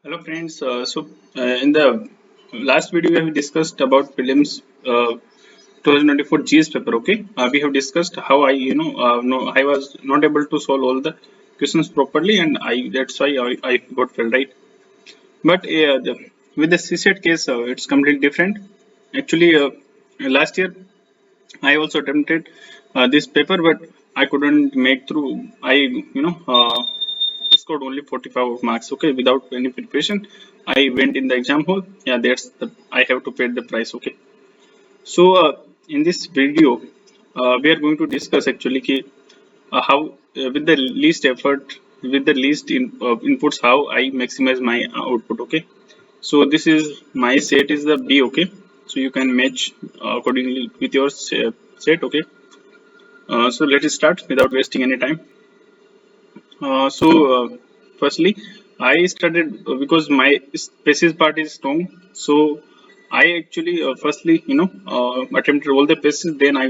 Hello friends. In the last video we have discussed about prelims 2024 GS paper. Okay, we have discussed how no, I was not able to solve all the questions properly, and that's why I got failed, right. But with the CSET case, it's completely different. Actually, last year I also attempted this paper, but I couldn't make through. Scored only 45 marks. Okay, without any preparation, I went in the exam hall. Yeah, that's the I have to pay the price. Okay, so in this video, we are going to discuss actually how with the least effort, with the least inputs, how I maximize my output. Okay, so this is my set is the B. Okay, so you can match accordingly with your set. Okay, so let us start without wasting any time. Firstly, I started because my species part is strong. So I actually firstly attempted all the pieces. Then I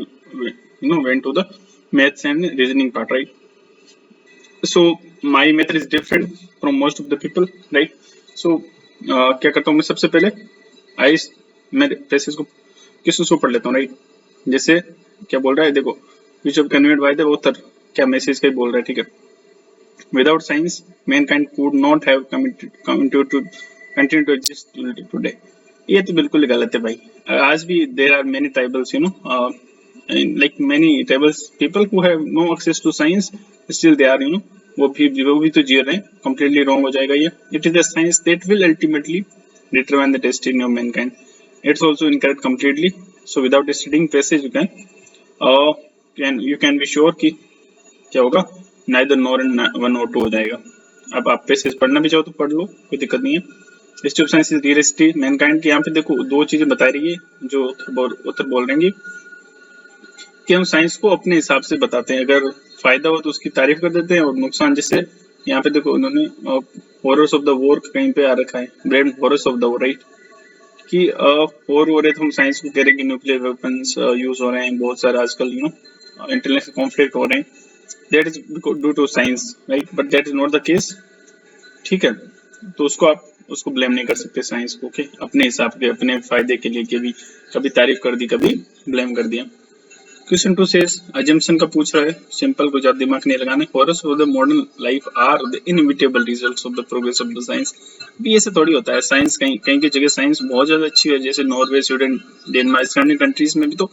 went to the maths and reasoning part, right? So my method is different from most of the people, right? So क्या करता हूँ मैं सबसे पहले आई मैं pieces को question को पढ़ लेता हूँ, राइट? जैसे क्या बोल रहा है देखो, which of conveyed by the author, क्या मैसेज का बोल रहा है, ठीक है? Without science, mankind could not have continued to exist till today. ये तो बिल्कुल गलत है भाई. आज भी there are many tribals, like many tribals people who have no access to science, still they are, वो भी तो जी रहे हैं. Completely wrong हो जाएगा ये. It is the science that will ultimately determine the destiny of mankind. It's also incorrect completely. So without studying passage, you can be sure कि क्या होगा, नाइदर नॉर एंड वन और टू हो जाएगा. अब आप पैसेज पढ़ना भी चाहो तो पढ़ लो, कोई दिक्कत नहीं है. History of science is reality Mankind की. यहाँ पे देखो दो चीजें बता रही है जो ऑथर बोल रहे हैं कि हम साइंस को अपने हिसाब से बताते हैं. अगर फायदा हो तो उसकी तारीफ कर देते हैं, और नुकसान, जैसे यहाँ पे देखो उन्होंने हॉरर्स ऑफ द वॉर कहीं पे आ रखा है, brain horrors of the war, right? कि वॉर हो रहे तो हम साइंस को कह रहे हैं कि न्यूक्लियर वेपन्स यूज हो रहे हैं, बहुत सारे आजकल इंटरनेशनल कॉन्फ्लिक्ट हो रहे हैं. That is due to science, right? But that is not the case. ठीक है, तो उसको ब्लेम नहीं कर सकते साइंस को. ओके, अपने हिसाब के अपने फायदे के लिए कभी तारीफ कर दी, कभी ब्लेम कर दिया. क्वेश्चन 2 सेज अजम्पशन का पूछ रहा है, सिंपल को ज्यादा दिमाग नहीं लगाना. Horrors of the modern life are the inevitable results of the progress of the science. भी ऐसे थोड़ी होता है. साइंस कहीं की जगह साइंस बहुत ज्यादा अच्छी है, जैसे Norway, Sweden, Denmark, Scandinavian countries में भी तो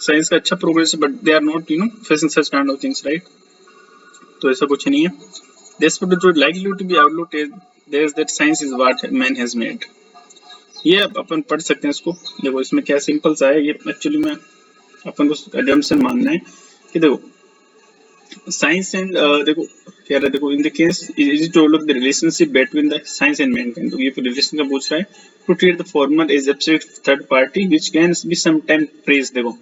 साइंस का अच्छा प्रोग्रेस है, but they are not facing such kind of things, right? तो ऐसा कुछ नहीं है. This would be likely to be outlooked as that science is what man has made. ये अपन पढ़ सकते हैं इसको. देखो इसमें क्या सिंपल सा है, ये एक्चुअली में अपन को assumption मानना है कि देखो साइंस एंड देखो क्या है, देखो in the case is to look the relationship between the science and mankind. तो ये रिलेशन का पूछ रहा है. To treat the former as abstract third party which can be sometime praise. देखो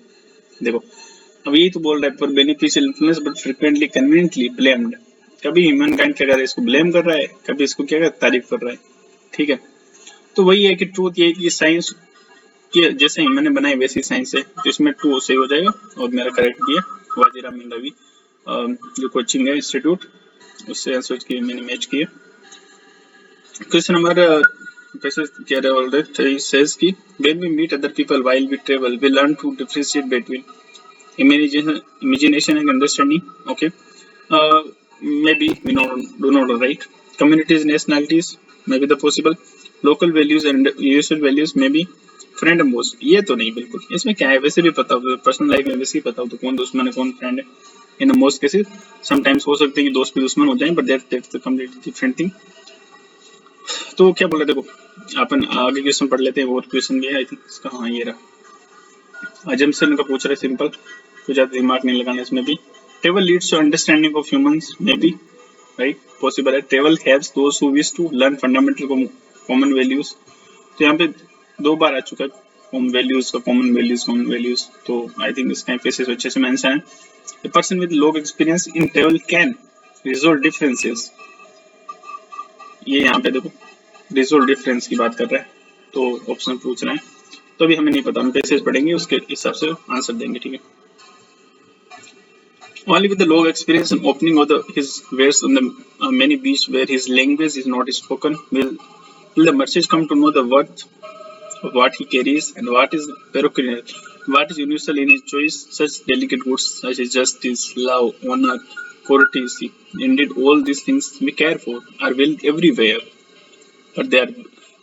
अब यही तो बोल रहा है, for beneficial influence but frequently conveniently blamed. कभी ह्यूमन काइंड क्या कर रहा है, इसको ब्लेम कर रहा है, कभी इसको क्या कर तारीफ कर रहा है. ठीक है, तो वही है कि ट्रूथ ये है कि साइंस के जैसे ह्यूमन ने बनाई वैसी साइंस है. तो इसमें 2 सही हो जाएगा, और मेरा करेक्ट भी है. वाजिर अमीन रवि जो कोचिंग है इंस्टीट्यूट, उससे आंसर की मैंने मैच किया. क्वेश्चन नंबर क्या रहा है, सेज कि when we meet other people while we travel we learn to differentiate between imagination and understanding. Okay, maybe we do not know, right? Communities, nationalities, maybe the possible local values and universal values, maybe friend and boss. ये तो नहीं बिल्कुल. इसमें क्या है, वैसे भी पता हो, पर्सनल लाइफ में वैसे ही पता हो तो कौन दुश्मन है कौन फ्रेंड है. इन मोस्ट केसेस समटाइम्स हो सकते हैं कि दोस्त भी दुश्मन हो जाएं, but that's the completely different thing. तो क्या बोला, देखो अपन आगे क्वेश्चन पढ़ लेते हैं. और क्वेश्चन भी है आई थिंक इसका, हाँ ये रहा. अजम्पशन का पूछ रहे सिंपल, तो ज्यादा दिमाग नहीं लगाना इसमें भी. Travel leads to understanding of humans, maybe, right? Possible है. Travel helps those who wish to learn fundamental common values. तो यहाँ पे 2 बार आ चुका है common values. तो I think इसका emphasis अच्छे से मेंशन है. A person with long experience in travel can resolve differences. ये यहाँ पे देखो resolve difference की बात कर रहा है, तो ऑप्शन पूछ रहे हैं. तो अभी हमें नहीं पता, हम पैसेज पढ़ेंगे उसके हिसाब से आंसर देंगे, ठीक है? Only with the long experience and opening of his wares on the many beaches where his language is not spoken will The merchants come to know the worth of what he carries and what is peculiar, what is universal in his choice, such delicate goods such as justice, love, honor, courtesy. Indeed, all these things we care for are well everywhere, but they are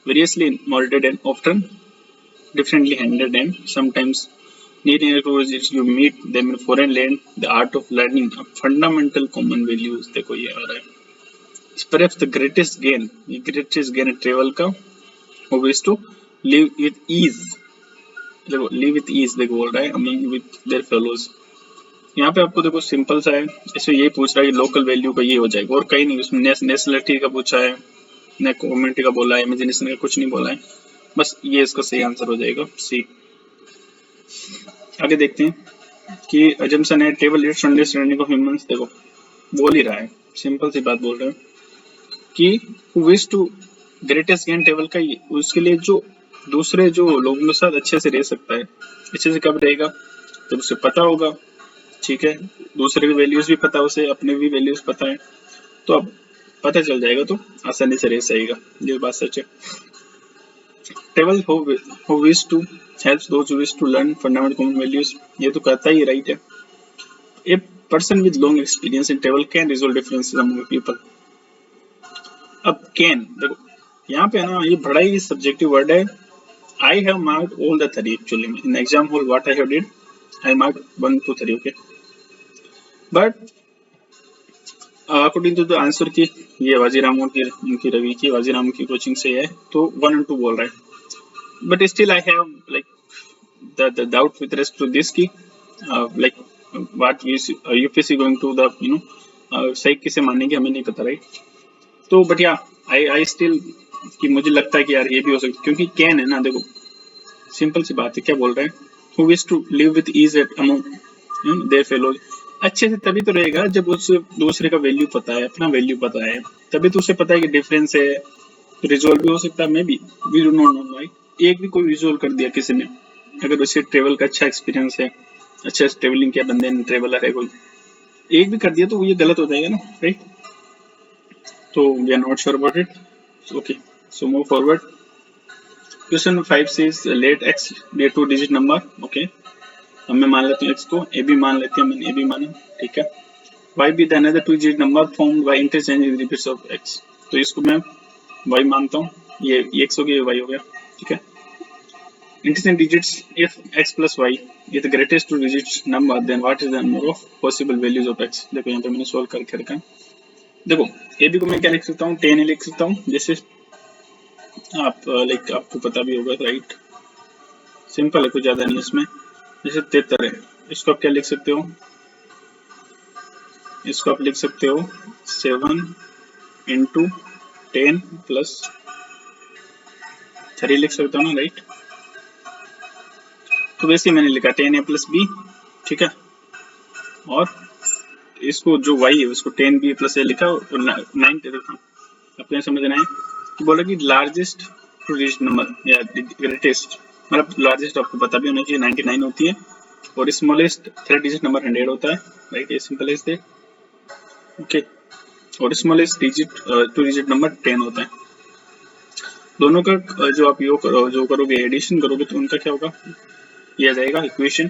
variously molded and often differently handled, and sometimes needing across you meet them in foreign land. The art of learning a fundamental common values. देखो ये आ रहा है. It's perhaps the greatest gain. ये greatest gain है travel का. Who is to live with ease. देखो live with ease देखो बोल रहा है among with their fellows. यहाँ पे आपको देखो सिंपल सा है. इसमें ये पूछ रहा है कि लोकल वैल्यू का ये हो जाएगा और कहीं नहीं. उसमें नेशनलिटी का पूछा है, न कम्युनिटी का बोला है, इमेजिनेशन का कुछ नहीं बोला है. बस ये इसका सही आंसर हो जाएगा सी. आगे देखते हैं कि अजम्पशन है table leads understanding of humans. देखो बोल ही रहा है, सिंपल सी बात बोल रहे हैं कि who wish to greatest gain table का उसके लिए जो दूसरे जो लोगों के साथ अच्छे से रह सकता है. अच्छे से कब रहेगा? जब उसे पता होगा. ठीक है, दूसरे के वैल्यूज भी पता है उसे, अपने भी वैल्यूज पता है, तो अब पता चल जाएगा तो आसानी से रह सकेगा. ये बात सच है. Table who wish to helps those who wish to learn fundamental common values. ये तो कहता ही राइट है. A person with long experience in table can resolve differences among people. अब can देखो यहाँ पे है ना, ये बड़ा ही सब्जेक्टिव वर्ड है. I have marked all the 3 actually in exam hall. What I have did, I marked 1 to 3. Okay, but according to the answer की ये वाजीराम की इनकी रवि की वाजीराम की कोचिंग से है तो 1 और 2 बोल रहा है. But still I have like the doubt with respect to this की like what is UPSC going to the सही किसे मानेंगे हमें नहीं पता, राइट. तो बट या आई स्टिल कि मुझे लगता है कि यार ये भी हो सकता है क्योंकि कैन है ना. देखो सिंपल सी बात है, क्या बोल रहे हैं? who wish to live with ease at among their fellows. अच्छे से तभी तो रहेगा जब उसे दूसरे का वैल्यू पता है, अपना वैल्यू पता है, तभी तो उसे पता है कि डिफरेंस है. रिजोल्व भी हो सकता है, maybe we do not know, right. एक भी कोई रिजोल्व कर दिया किसी ने, अगर उसे ट्रेवल का अच्छा एक्सपीरियंस है, अच्छा ट्रेवलिंग किया बंदे ने, ट्रेवलर है कोई, एक भी कर दिया तो ये गलत हो जाएगा ना, राइट. तो we are not sure about it. Okay, so move forward. Question 5 says let x be a 2 digit number. ओके, अब मैं मान लेता हूँ x को, a b मान लेते हैं, मैंने a b माना, ठीक है. y be the another 2 digit number formed by interchanging repeats of x. तो इसको मैं y मानता हूँ, ये x हो गया, ये y हो गया, ठीक है. Interchange digits if x plus y is the greatest 2 digits number, then what is the number of possible values of x. देखो यहाँ पे मैंने सोल्व करके रखा है. देखो ए बी को मैं क्या लिख सकता हूँ, 10 लिख सकता हूँ, जैसे आप लाइक आपको पता भी होगा, राइट. सिंपल है, कुछ ज्यादा नहीं इसमें. जैसे 73 है, इसको आप क्या लिख सकते हो? इसको आप लिख सकते हो 7 into 10 plus 3 लिख सकता हूँ ना, राइट. तो वैसे मैंने लिखा 10a plus b, ठीक है. और इसको जो y है उसको 10b plus a लिखा और 9 रखा. आपको समझना है कि बोला कि लार्जेस्ट टू डिजिट नंबर या ग्रेटेस्ट, मतलब लार्जेस्ट आपको पता भी होना चाहिए 99 होती है और स्मॉलेस्ट 3 डिजिट नंबर 100 होता है, राइट. ये सिंपल है इससे. ओके, और स्मॉलेस्ट डिजिट 2 डिजिट नंबर 10 होता है. दोनों का जो आप जो करोगे एडिशन करोगे तो उनका क्या होगा, ये आ जाएगा इक्वेशन.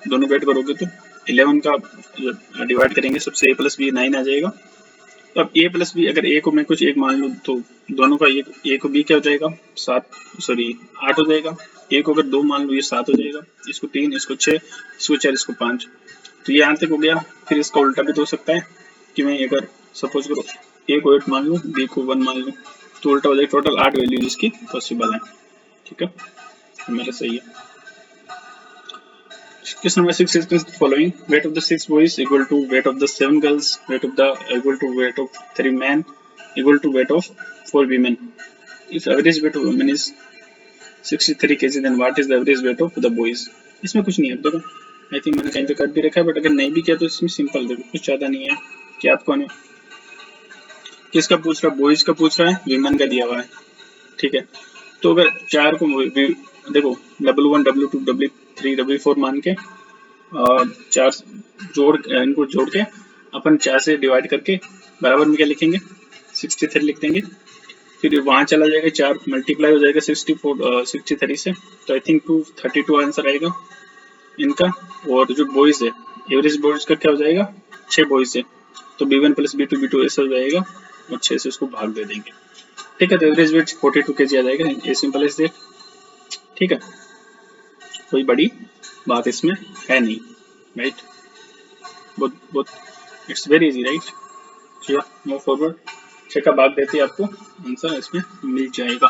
दोनों ऐड करोगे तो 11 का डिवाइड करेंगे सबसे a plus b 9 आ जाएगा. तो अब a plus b, अगर a को मैं कुछ एक मान लूँ तो दोनों का a को b क्या हो जाएगा, 8 हो जाएगा. a को अगर 2 मान लूँ ये 7 हो जाएगा. इसको 3, इसको 6, इसको 4, इसको 5. तो ये यहाँ तक हो गया. फिर इसका उल्टा भी तो हो सकता है कि मैं अगर सपोज करो a को 8 मान लूँ, b को 1 मान लूँ, तो उल्टा हो जाएगा. टोटल 8 वैल्यूज इसकी पॉसिबल है, ठीक है. मेरा सही है. Question number 6 is the following: weight of the 6 boys equal to weight of the 7 girls, weight of the equal to weight of 3 men equal to weight of 4 women. If average weight of women is 63 kg, then what is the average weight of the boys? इसमें कुछ नहीं है. देखो I think मैंने कहीं पे कर भी रखा है, बट अगर नहीं भी किया तो इसमें सिंपल, देखो कुछ ज्यादा नहीं है. कि आपको ने किसका पूछ रहा है, बॉयज का पूछ रहा है, विमेन का दिया हुआ है, ठीक है. तो अगर 4 को देखो W1 W2 W3 W4 मान के 4 इनको जोड़ के अपन 4 से डिवाइड करके बराबर में क्या लिखेंगे, 63 लिख देंगे. फिर वहां चला जाएगा, 4 मल्टीप्लाई हो जाएगा 63 से, तो आई थिंक 232 आंसर आएगा इनका। और जो बॉयज है, एवरेज बॉयज का क्या हो जाएगा, 6 बॉयज है तो B1 प्लस B2 ऐसा हो जाएगा, और 6 से उसको भाग दे देंगे। ठीक है, तो एवरेज वेट 42 kg आ जाएगा, ये सिंपल एज दैट। ठीक है, कोई बड़ी बात इसमें है नहीं, राइट, बहुत बहुत इट्स वेरी इजी, राइट। चलो मूव फॉरवर्ड, 6 का भाग देते आपको आंसर इसमें मिल जाएगा।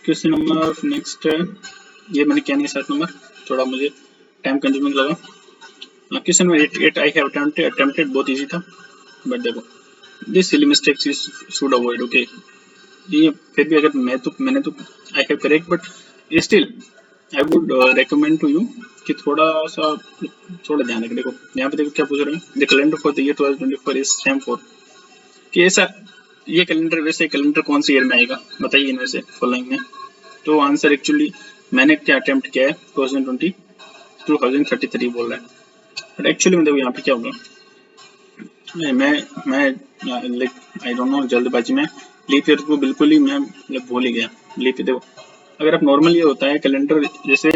क्वेश्चन नंबर नेक्स्ट, ये मैंने क्या नहीं 7 नंबर, थोड़ा मुझे टाइम कंज्यूमिंग लगा। Question number 8 I have attempted, बहुत इजी था, बट देखो this silly mistakes you should avoid, okay. ये फिर भी अगर मैंने तो I have correct, but still I would recommend to you कि थोड़ा ध्यान रखें। देखो यहाँ पे देखो क्या पूछ रहे हैं, the calendar for the year 2024 is same for, कि ऐसा ये कैलेंडर, वैसे कैलेंडर कौन सी ईयर में आएगा बताइए इनमें से फॉलोइंग में। तो आंसर एक्चुअली मैंने क्या अटेम्प्ट किया है 2033 बोल रहा है, बट एक्चुअली में देखो यहाँ पे क्या होगा, मैं लाइक आई डोंट नो, जल्दबाजी में लीप ईयर को बिल्कुल ही मैं भूल ही गया। लीप देखो, अगर आप नॉर्मल ये होता है कैलेंडर, जैसे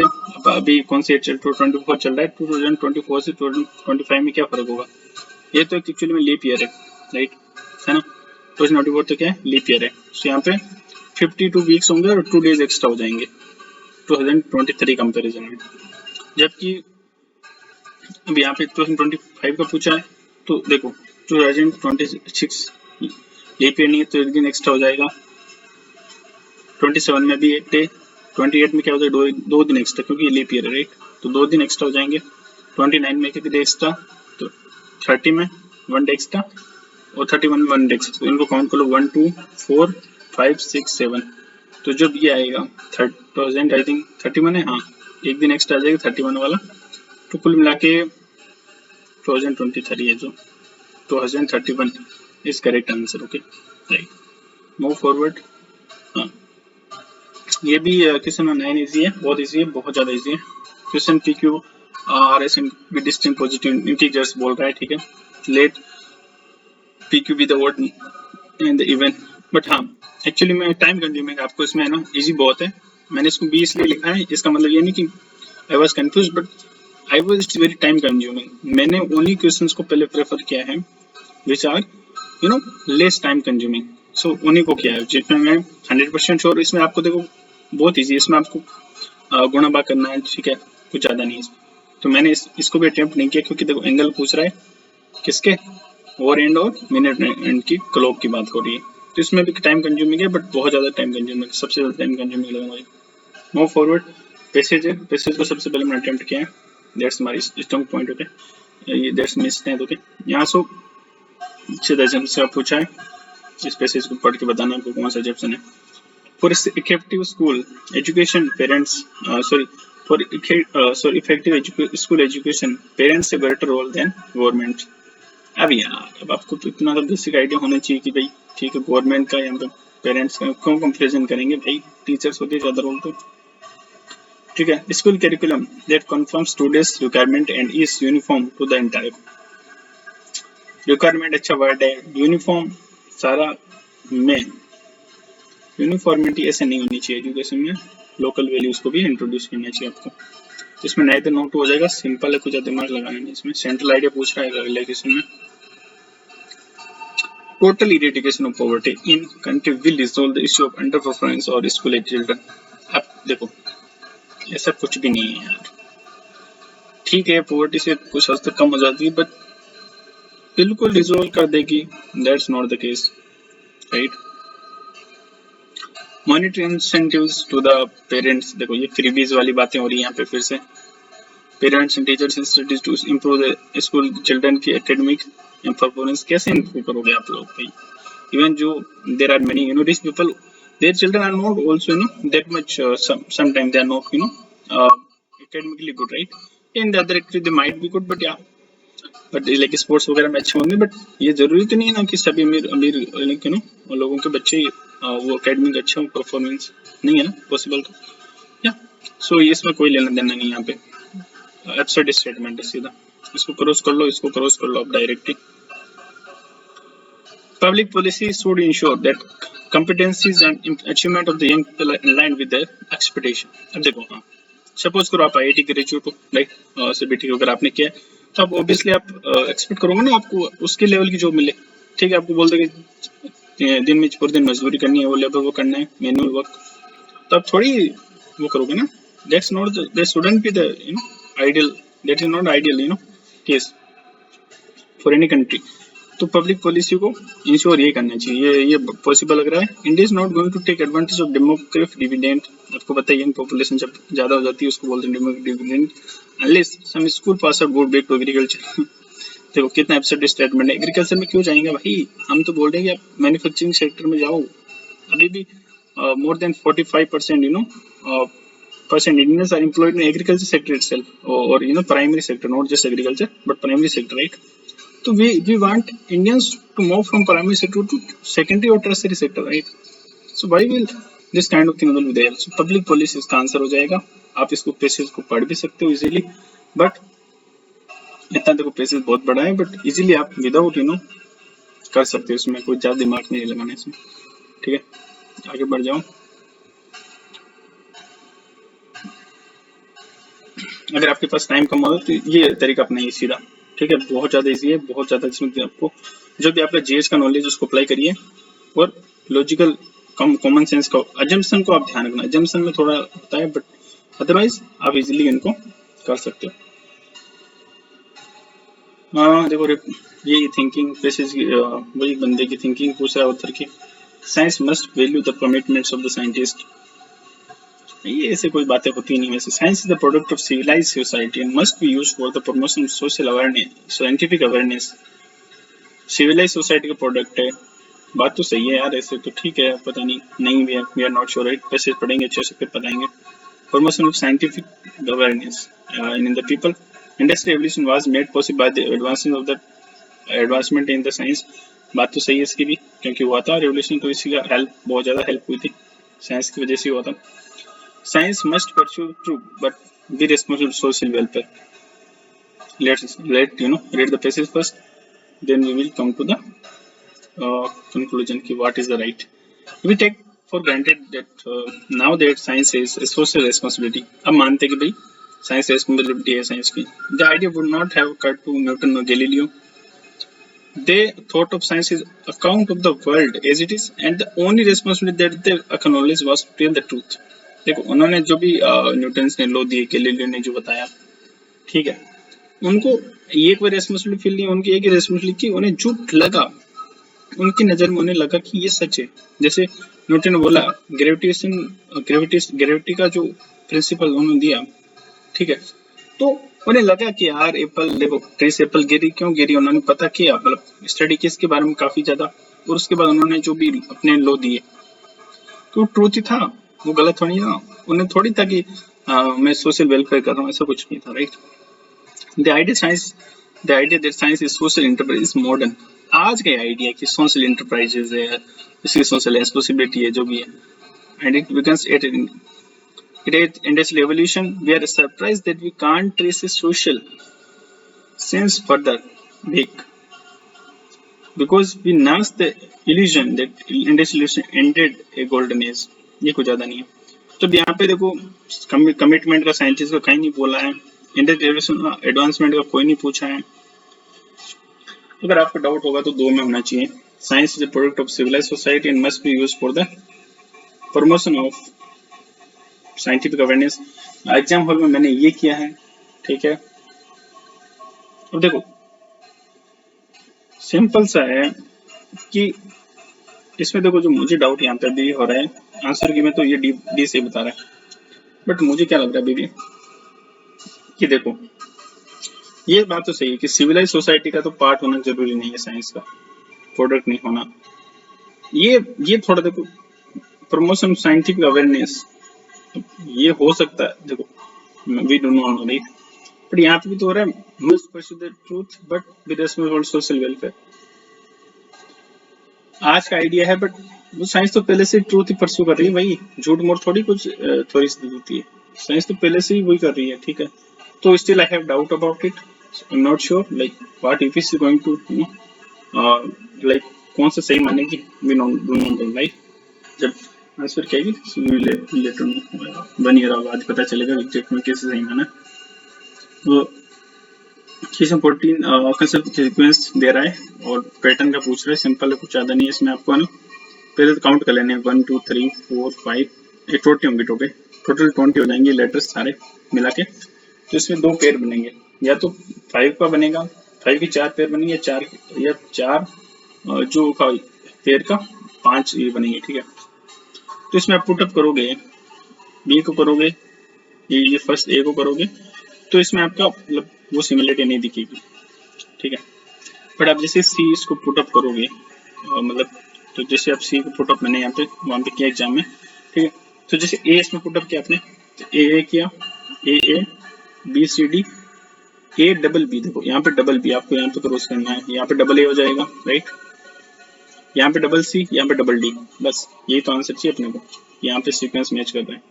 अभी कौन सी 24 चल रहा है, 2024 से 2025 में क्या फर्क होगा, ये तो एक्चुअली में लीप ईयर है, राइट, है ना। 2024 तो क्या है, लीप ईयर है, तो यहाँ पे 52 वीक्स होंगे और 2 डेज एक्स्ट्रा हो जाएंगे 2023 कंपेरिजन में। जबकि अब यहाँ पे 2025 का पूछा है, तो देखो 2026 लीप ईयर नहीं है तो एक दिन एक्स्ट्रा हो जाएगा, 27 में भी एक डे, 28 में क्या हो जाएगा, दो दिन एक्स्ट्रा, क्योंकि ये लीप ईयर है, राइट, तो 2 दिन एक्स्ट्रा हो जाएंगे, 29 में एक डे एक्स्ट्रा, तो 30 में 1 डे एक्स्ट्रा, और 31 में 1 डे एक्स्ट्रा, तो इनको काउंट कर लो 1 2 4 5 6 7, तो जब ये आएगा 3000 आई थिंक 31 है, हाँ एक दिन एक्स्ट्रा आ जाएगा 31 वाला, तो कुल मिला के 2023 है जो 2031 is correct answer, okay, right. Move forward, हाँ ये भी क्वेश्चन 9 इजी है, बहुत इजी है, बहुत ज्यादा इजी है। Question PQ RS with distinct positive integers बोल रहा है, ठीक है, let PQ be the word in the event, but हाँ एक्चुअली में टाइम कंज्यूमिंग आपको इसमें है ना, इजी बहुत है, मैंने इसको 20 इसलिए लिखा है, इसका मतलब ये नहीं कि I was confuse, but I was it's very time consuming, मैंने ओनली क्वेश्चंस को पहले प्रेफर किया है which are you know less time consuming, so उन्हीं को किया है जिसमें मैं 100% श्योर। इसमें आपको देखो बहुत इजी, इसमें आपको गुणा भाग करना है, ठीक है, कुछ ज्यादा नहीं है इसमें, तो मैंने इसको भी अटेम्प्ट नहीं किया, क्योंकि देखो एंगल पूछ रहा है किसके, ओवर एंड और मिनट एंड की क्लॉक की बात हो रही है, तो इसमें भी टाइम कंज्यूमिंग है, बट बहुत ज्यादा टाइम कंज्यूमिंग, सबसे ज्यादा टाइम कंज्यूमिंग लगा मुझे। मूव फॉरवर्ड, पैसेज है, पैसेज को सबसे पहले मैंने अटेम्प्ट किया है, दैट्स हमारी स्ट्रांग पॉइंट, ओके, ये दैट्स मिस है, ओके, यहाँ से 6 दर्जन से पूछा है, इस पैसेज को पढ़ के बताना आपको कौन सा ऑप्शन है। For effective school education parents for effective school education parents से बेटर रोल देन गवर्नमेंट। अब यार अब आपको तो इतना तो बेसिक आइडिया होना चाहिए कि भाई ठीक है, गवर्नमेंट का या फिर पेरेंट्स का क्यों कंपैरिजन करेंगे भाई, टीचर्स होते ज्यादा रोल तो, ठीक है। School curriculum that confirm students requirement and is uniform to the entire, requirement अच्छा वर्ड है, यूनिफॉर्म सारा में यूनिफॉर्मिटी ऐसे नहीं होनी चाहिए एजुकेशन में, लोकल वैल्यूज को भी इंट्रोड्यूस करना चाहिए आपको। इसमें नहीं तो नोट हो जाएगा, सिंपल है, कुछ दिमाग लगाना नहीं इसमें। सेंट्रल आइडिया पूछ रहा है अगले क्वेश्चन में, total eradication of poverty in country will resolve the issue of under performance और स्कूल एज चिल्ड्रन। अब देखो ऐसा कुछ भी नहीं है यार, ठीक है पॉवर्टी से कुछ हद तक कम हो जाती है, बट बिल्कुल रिजॉल्व कर देगी, that's not the case, right. Monetary incentives to the parents, देखो ये फ्रीबीज वाली बातें हो रही है यहाँ पे फिर से, parents and teachers institute to improve the school children की एकेडमिक परफॉर्मेंस, कैसे इंप्रूव करोगे आप लोग भाई, इवन जो there are many you know this people their children are not also you know that much sometime they are not you know academically good, right, in the other activity they might be good, but yeah, but like sports वगैरह में अच्छे होंगे, but ये जरूरी तो नहीं है ना कि सभी अमीर अमीर लाइक यू नो लोगों के बच्चे वो एकेडमिक अच्छे हो, परफॉर्मेंस नहीं है ना पॉसिबल, तो या सो ये इसमें कोई लेना देना नहीं, यहाँ पे एब्सर्ड स्टेटमेंट है सीधा, इसको क्रॉस कर लो, इसको क्रॉस कर लो आप directly. Public policy should ensure that competencies and achievement of the young people are in line with their expectation. अब देखो, हाँ, सपोज करो आप आईआईटी ग्रेजुएट हो, राइट, सीबीटी अगर आपने किया है, तो आप ऑब्वियसली आप एक्सपेक्ट करोगे ना आपको उसके लेवल की जॉब मिले। ठीक है, आपको बोल दे कि दिन में पूरे दिन मजदूरी करनी है, वो लेबर वो करना है, मैनुअल वर्क, तो आप थोड़ी वो करोगे ना। That's not that shouldn't be the ideal, that is not ideal case for any country. तो पब्लिक पॉलिसी को इंश्योर ये करना चाहिए, ये पॉसिबल लग रहा है। India is not going to take advantage of demographic dividend. आपको पता है यंग पॉपुलेशन जब ज्यादा हो जाती है उसको बोलते हैं demographic dividend, unless some school pass out go back to agriculture. देखो कितना एब्सर्ड स्टेटमेंट है, एग्रीकल्चर में क्यों जाएंगे भाई? हम तो बोल रहे हैं कि आप मैन्युफैक्चरिंग सेक्टर में जाओ। अभी भी more than 45% percent Indians are employed in agriculture sector itself, or primary sector, not just agriculture but primary sector, right? So we want Indians to move from primary sector to secondary or tertiary sector, right? So why will this kind of thing will be there? So public policy इसका answer हो जाएगा। आप इसको passage को पढ़ भी सकते हो इजीली, बट इतना देखो पैसेज बहुत बड़ा है, बट इजीली आप विदाउट कर सकते हो, इसमें कोई ज्यादा दिमाग नहीं लगाना इसमें। ठीक है, आगे बढ़ जाओ। अगर आपके पास टाइम कम हो तो ये तरीका अपनाइए सीधा। ठीक है, बहुत ज्यादा इजी है, बहुत ज्यादा इसमें आपको जो भी आपका जीएस का नॉलेज उसको अप्लाई करिए, और लॉजिकल कॉमन सेंस का अजम्पशन को आप ध्यान रखना। अजम्पशन में थोड़ा होता है, बट अदरवाइज आप इजीली इनको कर सकते हो। हाँ देखो, ये थिंकिंग प्रेसिस वही बंदे की थिंकिंग पूछ रहा है उत्तर की। Science must value the commitments of the scientist. ये ऐसे कोई बातें होती नहीं। वैसे science is the product of civilised society and must be used for the promotion of social awareness, scientific awareness. Civilised society का प्रोडक्ट है, बात तो सही है यार। ऐसे तो ठीक है, पता नहीं we are not sure, right? Passage पढ़ेंगे अच्छे से फिर बताएंगे। Promotion of scientific awareness in the people. Industrial revolution was made possible by the advancement in the science. बात तो सही है इसकी भी, क्योंकि हुआ था रेवोल्यूशन, तो इसी का हेल्प, बहुत ज्यादा हेल्प हुई थी, साइंस की वजह से हुआ था। Science must pursue truth, but be responsible to social welfare. Let read the passage first, then we will come to the conclusion. Ki what is the right? We take for granted that now that science is a social responsibility. अब मानते कि भाई science responsibility है science की. The idea would not have occurred to Newton or Galileo. They thought of science as account of the world as it is, and the only responsibility that they acknowledged was to tell the truth. देखो उन्होंने जो भी Newton ने लो दिए, Galileo ने जो बताया, ठीक है, उनको ये कोई रेस्पॉन्सिबिलिटी फील नहीं, उनकी एक ही रेस्पॉन्सिबिलिटी कि उन्हें झूठ लगा, उनकी नजर में उन्हें लगा कि ये सच है। जैसे न्यूटन ने बोला ग्रेविटी का जो प्रिंसिपल उन्होंने दिया, ठीक है, तो उन्हें लगा कि यार एप्पल देखो, ट्रेस एप्पल गिरी, क्यों गिरी, उन्होंने पता किया, मतलब स्टडी किया इसके बारे में काफी ज्यादा, और उसके बाद उन्होंने जो भी अपने लो दिए तो ट्रूथ ही था, वो गलत थोड़ी था। उन्हें थोड़ी था कि मैं सोशल वेलफेयर कर रहा हूँ, ऐसा कुछ नहीं था, right? The idea that science is social enterprise is modern. आज का आइडिया कि सोशल एंटरप्राइजेज है, इसकी सोशल रेस्पॉन्सिबिलिटी है, जो भी है, and it becomes at industrial evolution, we are surprised that we can't trace a social sense further back, because we nurse the illusion that industrial evolution ended a golden age. ये कुछ ज्यादा नहीं है। तो यहाँ पे देखो कमिटमेंट का साइंटिस्ट का कहीं नहीं बोला है, इंडस्ट्रियल एडवांसमेंट का कोई नहीं पूछा है। अगर आपको डाउट होगा तो दो में होना चाहिए, science is a product of civilised society and must be used for the promotion of scientific awareness. Exam hall में मैंने ये किया है, ठीक है। अब देखो सिंपल सा है कि इसमें देखो जो मुझे डाउट यहाँ पे भी हो रहा है, आंसर की में तो ये डी से बता रहा है, बट मुझे क्या लग रहा है अभी भी कि देखो ये बात तो सही है कि सिविलाइज सोसाइटी का तो पार्ट होना जरूरी नहीं है, साइंस का प्रोडक्ट नहीं होना। ये थोड़ा देखो प्रमोशन साइंटिफिक अवेयरनेस ये हो सकता है, देखो we don't know right, but यहाँ पे भी तो हो रहा है must pursue the truth but with respect for social welfare. आज का आइडिया है, बट वो साइंस तो पहले से ट्रूथ ही परस्यू कर रही है भाई, झूठ मूठ थोड़ी कुछ थोड़ी सी देती है, साइंस तो पहले से ही वही कर रही है, ठीक है। तो still I have doubt about it, I am not sure like what UPSC going to like कौन सा सही मानेगी, we do not know right. जब आंसर क्या है लेटर में 1 ईयर बाद पता चलेगा एग्जैक्ट में कैसे सही माना। तो इसमें 14 कंसेप्ट सीक्वेंस दे रहा है और पैटर्न का पूछ रहा है, सिंपल है, कुछ ज़्यादा नहीं है इसमें आपको, है ना। पहले तो काउंट कर लेने हैं 1 2 3 4 5, ये 20 होंगे टोटल 20 हो जाएंगे लेटर्स सारे मिला के। तो इसमें 2 पेयर बनेंगे, या तो 5 का बनेगा, 5 के 4 पेयर बनेंगे, या चार जो का पेयर का 5 ये बनेंगे, ठीक है। तो इसमें आप पुटअप करोगे, बी को करोगे, ये फर्स्ट ए को करोगे, तो इसमें आपका मतलब वो सिमिलरिटी नहीं दिखेगी, ठीक है। बट आप जैसे सी इसको पुटअप करोगे मतलब, तो जैसे आप सी को पुटअप मैंने यहाँ पे वहाँ पे किया एग्जाम में, ठीक है। तो जैसे ए इसमें पुटअप किया आपने, तो ए किया, A B C D, A double B, देखो यहाँ पे डबल बी आपको यहाँ पे क्रॉस करना है, यहाँ पे डबल ए हो जाएगा राइट, यहाँ पे डबल सी, यहाँ पे डबल डी, बस यही तो आंसर चाहिए अपने को, यहाँ पे सीक्वेंस मैच कर रहे हैं।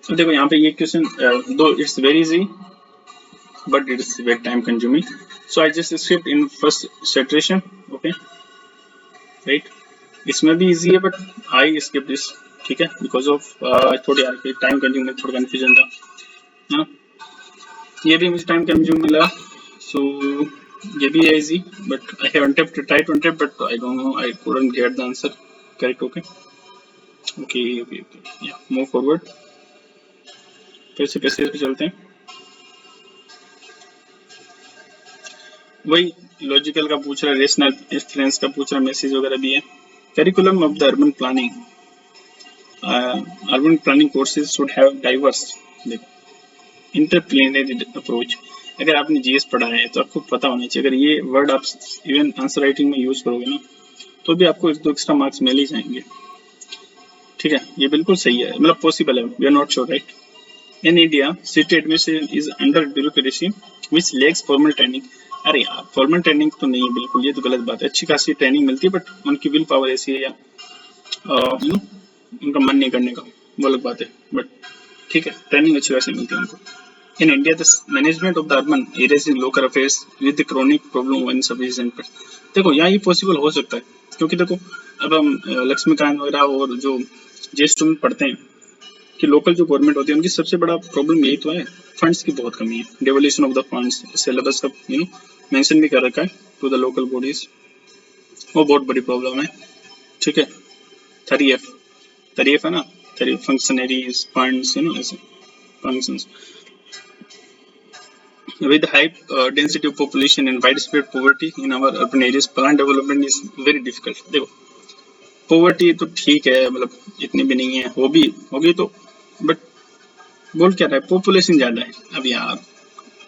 तो देखो यहाँ पे ये क्वेश्चन दो it's very easy but it is very time consuming, so I just skipped in first saturation, okay right। इसमें भी easy है but I skipped this, ठीक है, because of थोड़ी यार टाइम कंज्यूमिंग, थोड़ा कंफ्यूजन था, हाँ ये भी मुझे टाइम कंज्यूमिंग मिला। so ये भी है easy but I have attempted, tried to attempt but I don't know, I couldn't get the answer correct, okay yeah, move forward, कैसे कैसे चलते हैं। वही लॉजिकल का पूछ रहा है, रेशनल इंफरेंस का पूछ रहा है, मैसेज वगैरह भी है। Curriculum of the urban planning, urban planning courses should have diverse interdisciplinary approach. अगर आपने जीएस पढ़ा है तो आपको पता होना चाहिए, अगर ये वर्ड आप इवन आंसर राइटिंग में यूज करोगे ना तो भी आपको 1-2 एक्स्ट्रा मार्क्स मिल ही जाएंगे, ठीक है। ये बिल्कुल सही है, मतलब पॉसिबल है, we are not sure right. In India city administration is under bureaucracy which lacks formal training. अरे यार फॉर्मल ट्रेनिंग तो नहीं है बिल्कुल, ये तो गलत बात है, अच्छी खासी ट्रेनिंग मिलती है बट उनकी विल पावर ऐसी है, या उनका मन नहीं करने का, वो अलग बात है, बट ठीक है ट्रेनिंग अच्छी खासी मिलती है उनको। In India the management of the urban areas in local affairs with the chronic problem in sufficient. देखो यहाँ ये पॉसिबल हो सकता है, क्योंकि देखो अब हम लक्ष्मीकांत वगैरह और जो जे स्टूडेंट पढ़ते हैं कि लोकल जो गवर्नमेंट होती है उनकी सबसे बड़ा प्रॉब्लम यही तो है, फंड्स की बहुत कमी है, devolution of the funds, syllabus का मेंशन भी कर रखा है टू द लोकल बॉडीज, वो बहुत बड़ी प्रॉब्लम है, ठीक है। 3F है ना, 3 फंक्शनरीज फंड्स, ऐसे functions with high density of population and widespread poverty in our urban areas, plan development is very difficult। देखो पॉवर्टी तो ठीक है, मतलब इतनी भी नहीं है, होगी तो, बट बोल क्या रहा है, पॉपुलेशन ज्यादा है। अब यार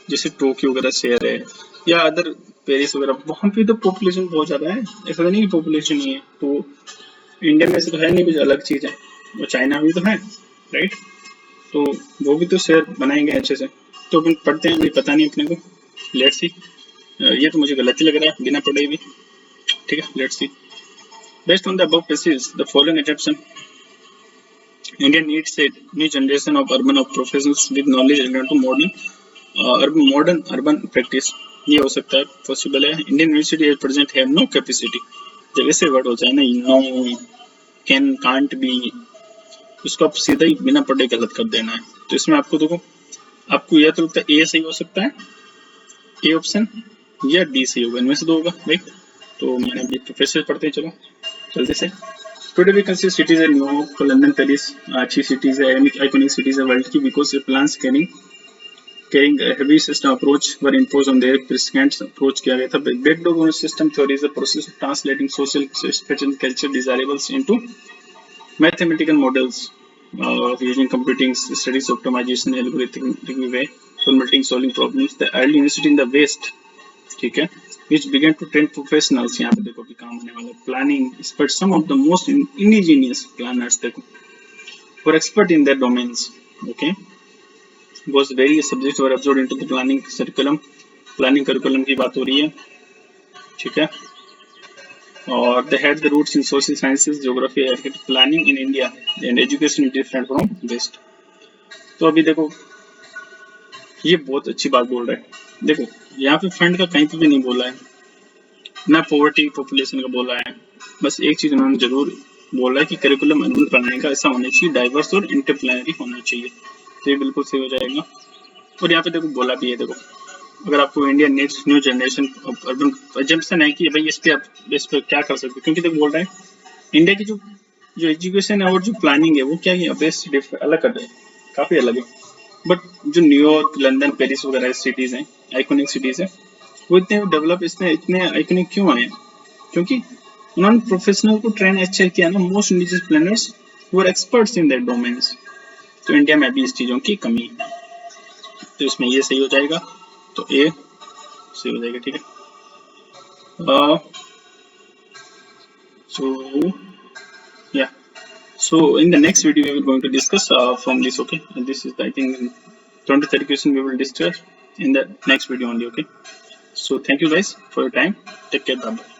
जैसे टोक्यो वगैरह शहर है या अदर पेरिस वगैरह, वहां पे तो पॉपुलेशन बहुत ज्यादा है, ऐसा तो नहीं कि पॉपुलेशन ही है। तो इंडिया में से तो है नहीं, कुछ अलग चीज है, वो चाइना भी तो है राइट, तो वो भी तो शहर बनाएंगे अच्छे से। तो अपन पढ़ते हैं, पता नहीं अपने को, लेट्स सी। ये तो मुझे गलत ही लग रहा है बिना पढ़े भी, ठीक है, let's see. Based on the above cases, the following assumption: India needs a new generation of urban professionals with knowledge related to modern urban practice। ये हो सकता है, पॉसिबल है। Indian university at present have no capacity. जब ऐसे word होता है ना, नो, कैन, कांट बी, उसको आप सीधा ही बिना पढ़े गलत कर देना है। तो इसमें आपको देखो, आपको यह तो लगता है ए सही हो सकता है, ए ऑप्शन, या डी सही होगा, इनमें से 2 होगा राइट। तो मैंने अभी प्रोफेसर पढ़ते हैं, चलो जल्दी से। Today we consider cities in New York, London, Paris, अच्छी cities है, iconic cities है वर्ल्ड की, because plans carrying a heavy system approach were imposed on their prescribed approach किया गया था। Backdog on system theory is the process of translating social, spatial, cultural desirables into mathematical models using computing studies, optimization, algorithmic way, formulating, solving problems. The early university in the West, ठीक है, which began to train professionals, यहाँ पे देखो कि काम होने वाला planning experts, some of the most indigenous planners देखो, were expert in their domains, okay, was various subjects were absorbed into the planning curriculum की बात हो रही है, ठीक है। और they had the roots in social sciences, geography, architecture, planning in India and education is different from West। तो अभी देखो ये बहुत अच्छी बात बोल रहा है, देखो यहाँ पे फंड का कहीं पे भी नहीं बोला है, ना पॉवर्टी पॉपुलेशन का बोला है, बस एक चीज उन्होंने जरूर बोला है कि करिकुलम अनुबंध पढ़ाने का ऐसा होना चाहिए, डाइवर्स और इंटरप्लेनरी होना चाहिए। तो ये बिल्कुल सही हो जाएगा। और यहाँ पे देखो बोला भी है, देखो अगर आपको India needs new generation urban, assumption है कि भाई इस पे क्या कर सकते, क्योंकि देखो बोल रहा है इंडिया की जो जो एजुकेशन है और जो प्लानिंग है वो क्या है, बेस्ट अलग कर रहे हैं, काफी अलग है। बट जो न्यूयॉर्क, लंदन, पेरिस वगैरह सिटीज हैं, आइकॉनिक सिटीज हैं, वो इतने डेवलप, इतने आइकॉनिक क्यों आए? क्योंकि उन्होंने प्रोफेशनल को ट्रेन अच्छे किया ना। Most indigenous planners were experts in that domains. तो इंडिया में भी इस चीजों की कमी है, तो इसमें ये सही हो जाएगा, तो ए सही हो जाएगा, ठीक है। So yeah, so in the next video we are going to discuss from this, okay, and this is I think 20-30 question we will discuss in the next video only, okay. So thank you guys for your time, take care, bye bye.